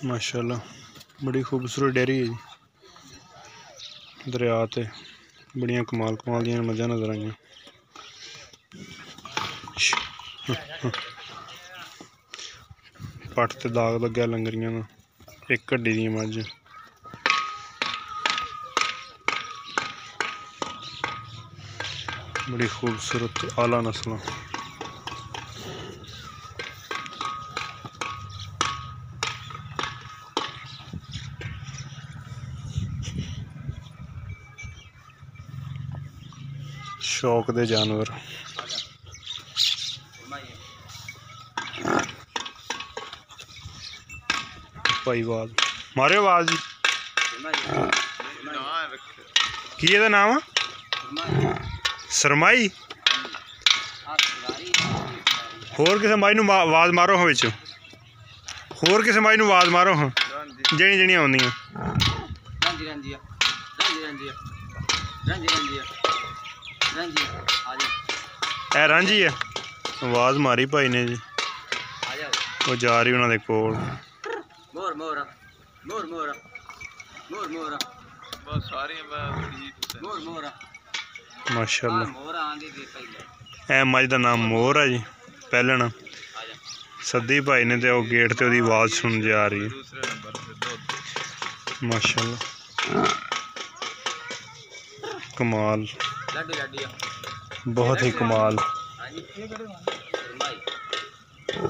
माशाल्लाह बड़ी खूबसूरत डेयरी है जी। दरिया ते बड़ियां कमाल कमाल दियां मझां नज़र आईयां। पट्ट ते दाग लग्या लंगरियां दा। एक हड्डी दी मझ बड़ी खूबसूरत आला नस्ल। शौक दे जानवर भाईवाल मारे आवाज जी की एदा नाम है सरमाई। होर किसे माई नूं आवाज मारो हाँ विच होर किसे माई नूं आवाज मारो हाँ जेह्ड़ियां जेह्ड़ियां आउंदियां। ए रांझी है आवाज मारी भाई ने जी वो जा रही उन्होंने कोल। माशाल्लाह ए मझ दा नाम मोर है जी। पहलण सद्दी भाई ने ते गेट ते ओदी आवाज सुन जा रही है। माशाल्लाह कमाल बहुत ही कमाल।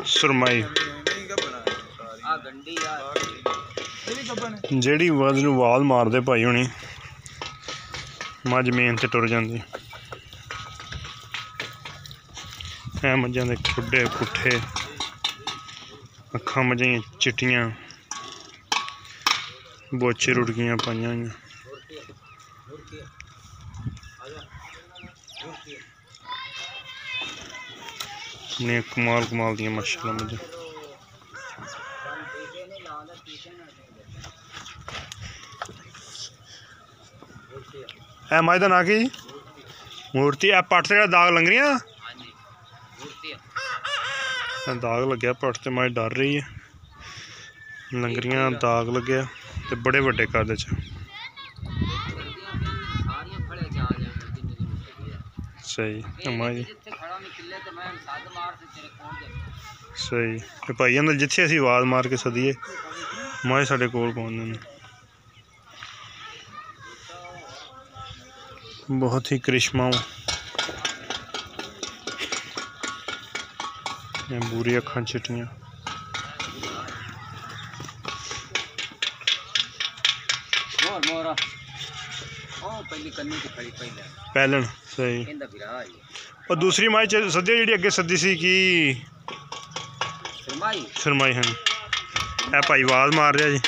सुरमाई जेड़ी आवाज मारदे भाई होनी मझ मेन ते टुर जाती। है मझां दे खुडे पुट्ठे अखां मझां चिट्टियां बोचे रुड़कियां पाइयां होइयां। कमाल कमाल दियां माशाल्लाह मझां। ए मझ दा नां की मूर्ति ए पट्ट ते दाग लंगरियां दाग लग्या पट्ट ते मझ डर रही है। लंगरियां दाग लग्या ते बड़े वड्डे कद च। सही सही भाई अंदर जिथे असीं आवाज़ मार के सदिए मझ साडे कोल पहुंचदे ने। बहुत ही करिश्मा बूरी अखां चिट्टियां पहलन सही। और दूसरी माई सद्दी जी अगे सद्दी सी की सुरमाई। हाँ ए भाई आवाज मार रहा जी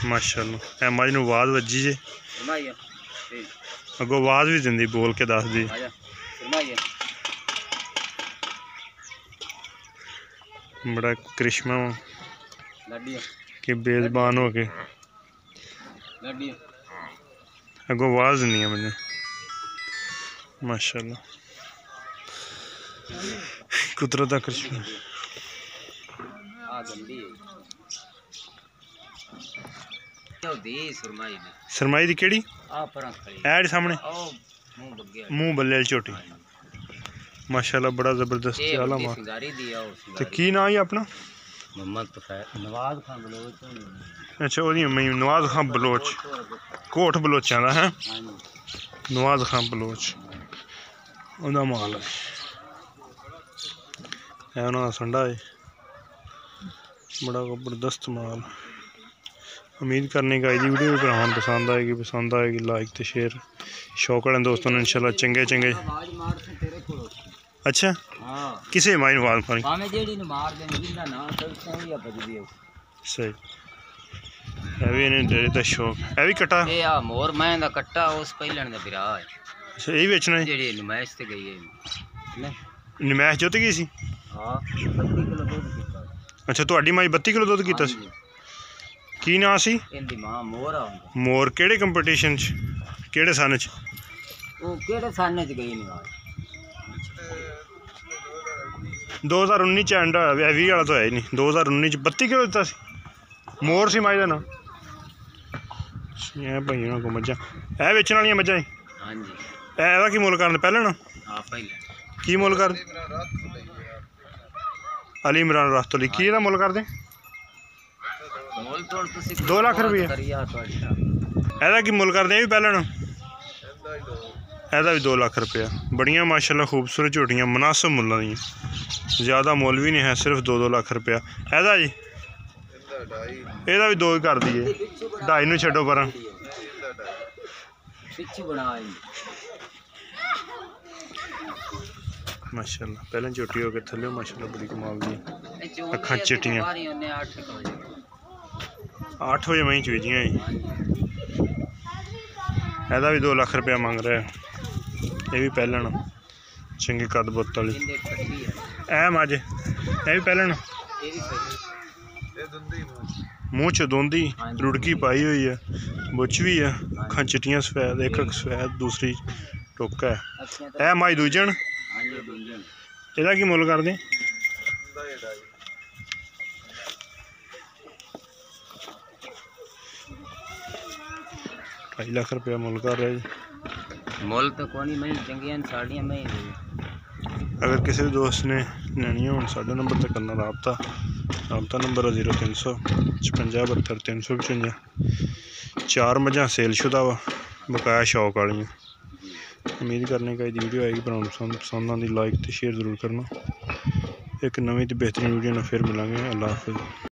माशाल्लाह। ए मझ नूं आवाज वजी जे अगों आवाज भी दिंदी बोल के दस दी। बड़ा करिश्मा कि बेजबान हो के अगों आवाज दिंदियां मैंने माशाल्लाह। कुदरत दा करिश्मा। सरमाई दी केड़ी ऐड सामने मुंह बल्ले वाली झोटी माशाल्लाह बड़ा जबरदस्त आला मार। ते की नाम है अपना अच्छा ओदी नवाज खां बलोच कोट बलोचां दा है नवाज खां बलोच ओदा माल है उन्हां दा संडा है बड़ा जबरदस्त माल। उम्मीद करने का जी वीडियो भरावां पसंद आएगी लाइक तो शेयर शौक वाले दोस्तों ने इंशाल्लाह चंगे चंगे। अच्छा किसे माई आवाज मारी सही है भी इन्हें डेरे दा शौक है भी कट्टा मोर मैं दा कट्टा उस पहलण दा बिरा है। अच्छा यही बेचना है जेडी नमाइश ते गई है नमाइश जित गई सी। हां 32 किलो दूध कीता। अच्छा ਤੁਹਾਡੀ ਮਾਈ 32 किलो दूध कीता सी की नाम सी ਇਹਦੀ ਮਾਂ ਮੋਰ ਆ ਮੋਰ ਕਿਹੜੇ ਕੰਪੀਟੀਸ਼ਨ ਚ ਕਿਹੜੇ ਸਨ ਚ ਉਹ ਕਿਹੜੇ ਸਨ ਚ ਗਈ ਨਹੀਂ 2019 च एंड होया, 20 वाला तो है ही नहीं। 2019 च 32 किलो दिता सी। मोर सी मझ दा ना ये भाई को मझां ए बेचण वालियां मझां ही। हां जी एदा की मुल करन पहले ना? हां पहले की मुल कर? अली इमरान रास्तोली की दा मुल कर दे? मोल तोड़ तुसी 2 लाख रुपये एदा की मुल कर दे? भी पहले ना एदा भी 2 लाख रुपया। बड़ियां माशाल्लाह खूबसूरत झोटियां मुनासिब मुल्लां दी, ज़्यादा मुल भी नहीं है, सिर्फ 2-2 लाख रुपया। एदा जी एदा भी 2 ही कर दिए, 2.5 नूं छड्डो पर माशाल्लाह। पहले झोटी हो के थल्ले माशाल्लाह बड़ी कमाल दी अखां चिट्टियां। 8 बजे वहीं चुजियां। एदा भी 2 लाख रुपया मांग रहा है। ये भी पहले ना चंगी कद बुत वाली ऐ मझ, ये भी पहले ना मूँह च दोंदी रुड़की पाई हुई है, बुच भी है, अखां चिट्टियां सफेद, एक सफेद दूसरी टोका है। ऐ मझ दूजन एदा की मुल कर दें? 2.5 लाख रुपया मुल कर रहे जी। मुल तो कोनी मैं चंगियां साड़ियां मैं। अगर किसी दोस्त ने लैनी हो साढ़े नंबर तक करना रबता नंबर 0300 56 72 355। 4 मझां सेलशुदा वा, बकाया शौक वाली। उम्मीद करने का वीडियो आएगी, बनाना पसंद आती लाइक तो शेयर जरूर करना। एक नवी तो बेहतरीन वीडियो में फिर मिलेंगे। अल्लाह हाफिज़।